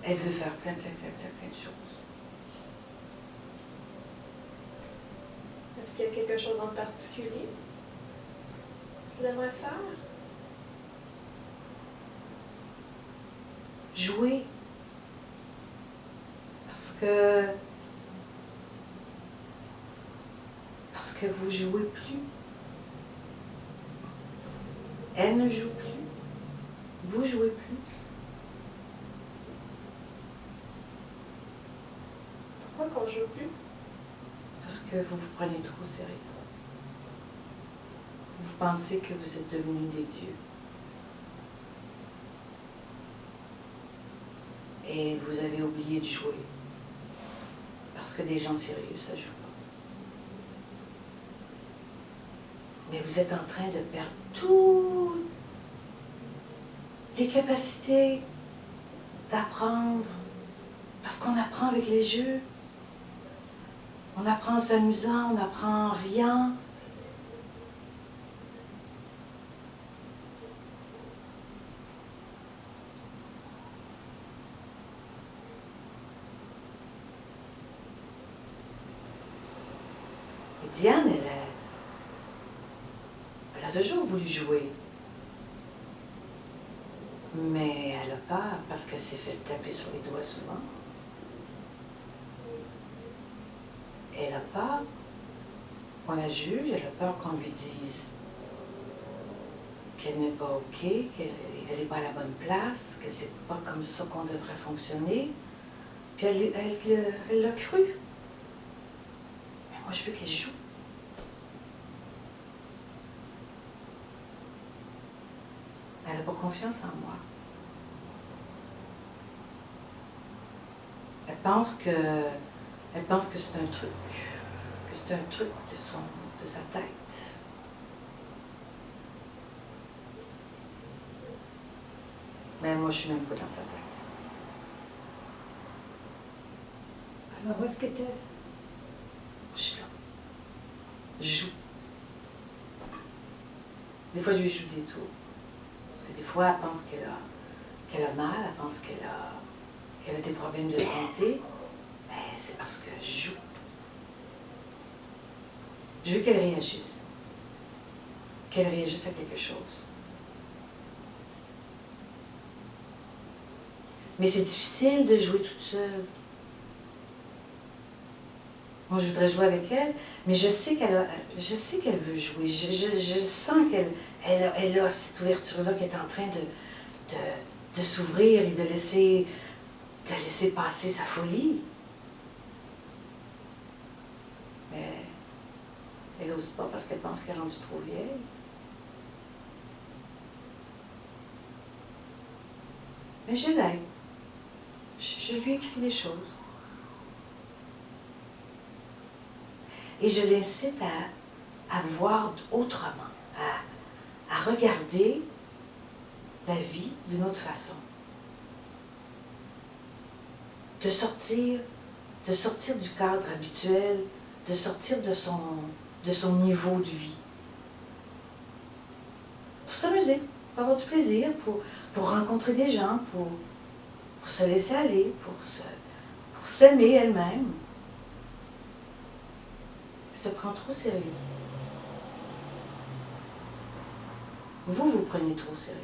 Elle veut faire plein de choses. Est-ce qu'il y a quelque chose en particulier qu'elle aimerait faire? Jouer. Parce que vous jouez plus. Elle ne joue plus. Vous jouez plus. Pourquoi qu'on joue plus? Parce que vous vous prenez trop au sérieux. Vous pensez que vous êtes devenus des dieux. Et vous avez oublié de jouer. Parce que des gens sérieux, ça joue pas. Mais vous êtes en train de perdre toutes les capacités d'apprendre. Parce qu'on apprend avec les jeux. On apprend en s'amusant, on apprend en riant. Et Diane, elle a toujours voulu jouer. Mais elle n'a pas, parce qu'elle s'est fait taper sur les doigts souvent. Elle a peur qu'on la juge, elle a peur qu'on lui dise qu'elle n'est pas OK, qu'elle n'est pas à la bonne place, que c'est pas comme ça qu'on devrait fonctionner. Puis elle l'a cru. Mais moi, je veux qu'elle joue. Elle n'a pas confiance en moi. Elle pense que c'est un truc, de sa tête. Mais moi, je suis même pas dans sa tête. Alors, où est-ce que tu es? Je suis là. Je joue. Des fois, je lui joue des tours. Parce que des fois, elle pense qu'elle a mal, elle pense qu'elle a des problèmes de santé. Mais c'est parce que je joue. Je veux qu'elle réagisse. Qu'elle réagisse à quelque chose. Mais c'est difficile de jouer toute seule. Moi, je voudrais jouer avec elle, mais je sais qu'elle veut jouer. Je sens qu'elle a cette ouverture-là qui est en train de s'ouvrir et de laisser passer sa folie. Mais elle n'ose pas parce qu'elle pense qu'elle est rendue trop vieille. Mais je l'aide. Je lui écris des choses. Et je l'incite à voir autrement, à regarder la vie d'une autre façon. De sortir du cadre habituel, de sortir de son niveau de vie. Pour s'amuser, pour avoir du plaisir, pour rencontrer des gens, pour se laisser aller, pour s'aimer elle-même. Se prend trop sérieux. Vous prenez trop sérieux.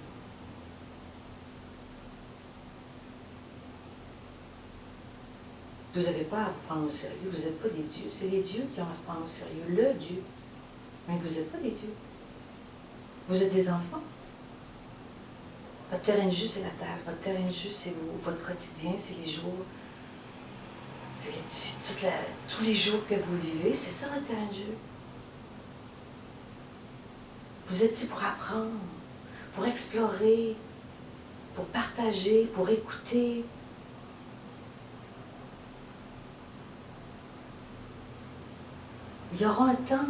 Vous n'avez pas à vous prendre au sérieux. Vous n'êtes pas des dieux. C'est les dieux qui ont à se prendre au sérieux. Le Dieu. Mais vous n'êtes pas des dieux. Vous êtes des enfants. Votre terrain de jeu, c'est la terre. Votre terrain de jeu, c'est votre quotidien, c'est les jours. Tous les jours que vous vivez, c'est ça le terrain de jeu. Vous êtes ici pour apprendre, pour explorer, pour partager, pour écouter. Il y aura un temps,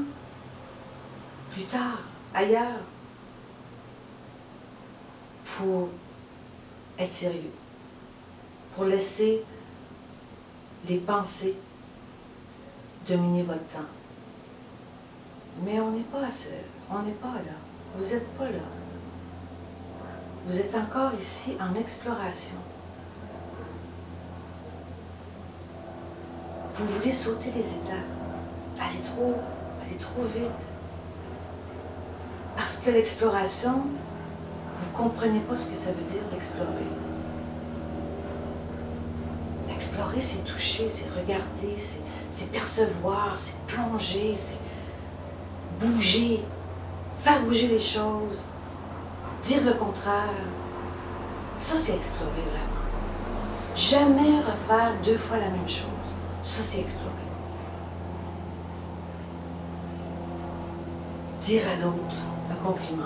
plus tard, ailleurs, pour être sérieux, pour laisser les pensées dominer votre temps. Mais on n'est pas seul, on n'est pas là, vous n'êtes pas là. Vous êtes encore ici en exploration. Vous voulez sauter des étapes. Allez trop vite. Parce que l'exploration, vous ne comprenez pas ce que ça veut dire d'explorer. Explorer, c'est toucher, c'est regarder, c'est percevoir, c'est plonger, c'est bouger, faire bouger les choses, dire le contraire. Ça, c'est explorer vraiment. Jamais refaire 2 fois la même chose. Ça, c'est explorer. Dire à l'autre un compliment,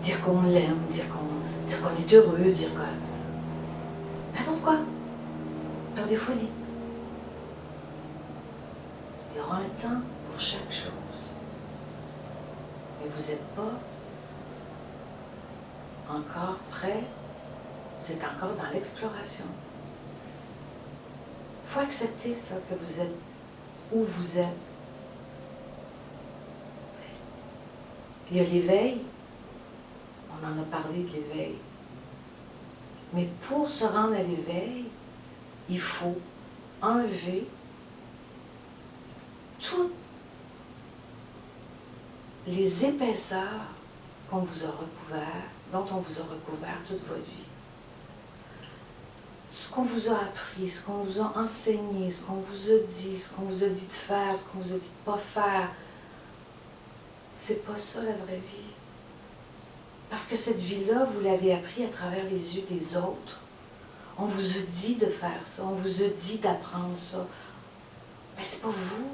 dire qu'on l'aime, dire qu'on est heureux, dire que... n'importe quoi. Faire des folies. Il y aura un temps pour chaque chose. Mais vous n'êtes pas encore prêt, vous êtes encore dans l'exploration. Il faut accepter ça, que vous êtes où vous êtes. Il y a l'éveil, on en a parlé de l'éveil. Mais pour se rendre à l'éveil, il faut enlever toutes les épaisseurs qu'on vous a recouvertes, dont on vous a recouvert toute votre vie. Ce qu'on vous a appris, ce qu'on vous a enseigné, ce qu'on vous a dit, ce qu'on vous a dit de faire, ce qu'on vous a dit de ne pas faire, c'est pas ça la vraie vie. Parce que cette vie-là, vous l'avez appris à travers les yeux des autres. On vous a dit de faire ça, on vous a dit d'apprendre ça. Mais c'est pas vous.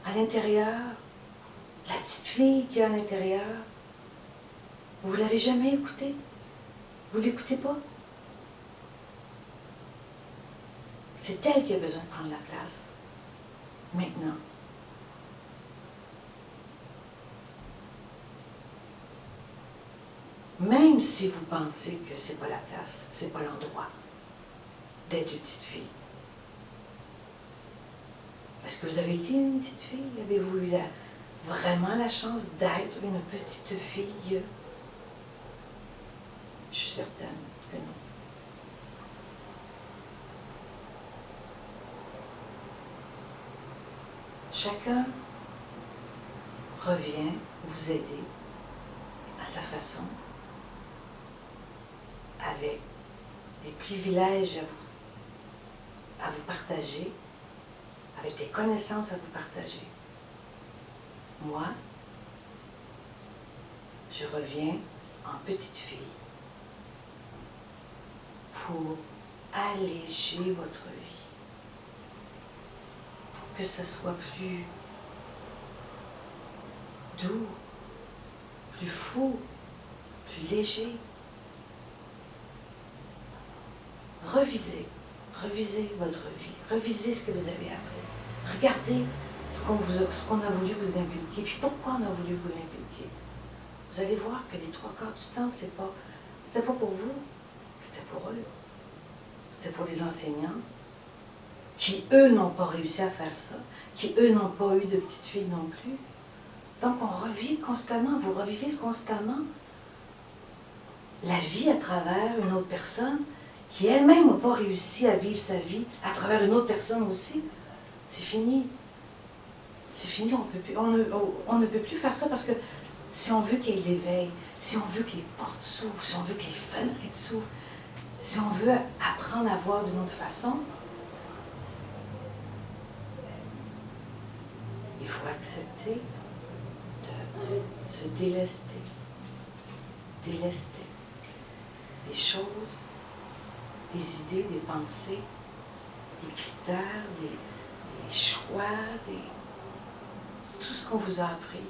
À l'intérieur, la petite fille qui est à l'intérieur, vous ne l'avez jamais écoutée. Vous ne l'écoutez pas. C'est elle qui a besoin de prendre la place. Maintenant. Même si vous pensez que ce n'est pas la place, ce n'est pas l'endroit d'être une petite fille. Est-ce que vous avez été une petite fille? Avez-vous eu vraiment la chance d'être une petite fille? Je suis certaine que non. Chacun revient vous aider à sa façon, avec des privilèges à vous partager, avec des connaissances à vous partager. Moi, je reviens en petite fille pour alléger votre vie, pour que ça soit plus doux, plus fou, plus léger. Revisez votre vie, revisez ce que vous avez appris. Regardez ce qu'on a voulu vous inculquer, puis pourquoi on a voulu vous l'inculquer. Vous allez voir que les 3 quarts du temps, c'était pas pour vous, c'était pour eux. C'était pour les enseignants qui, eux, n'ont pas réussi à faire ça, qui, eux, n'ont pas eu de petites filles non plus. Donc, on revit constamment, vous revivez constamment la vie à travers une autre personne qui elle-même n'a pas réussi à vivre sa vie à travers une autre personne aussi. C'est fini. C'est fini, on ne peut plus faire ça parce que si on veut qu'il y ait l'éveil, si on veut que les portes s'ouvrent, si on veut que les fenêtres s'ouvrent, si on veut apprendre à voir d'une autre façon, il faut accepter de se délester des choses, des idées, des pensées, des critères, des choix, tout ce qu'on vous a appris.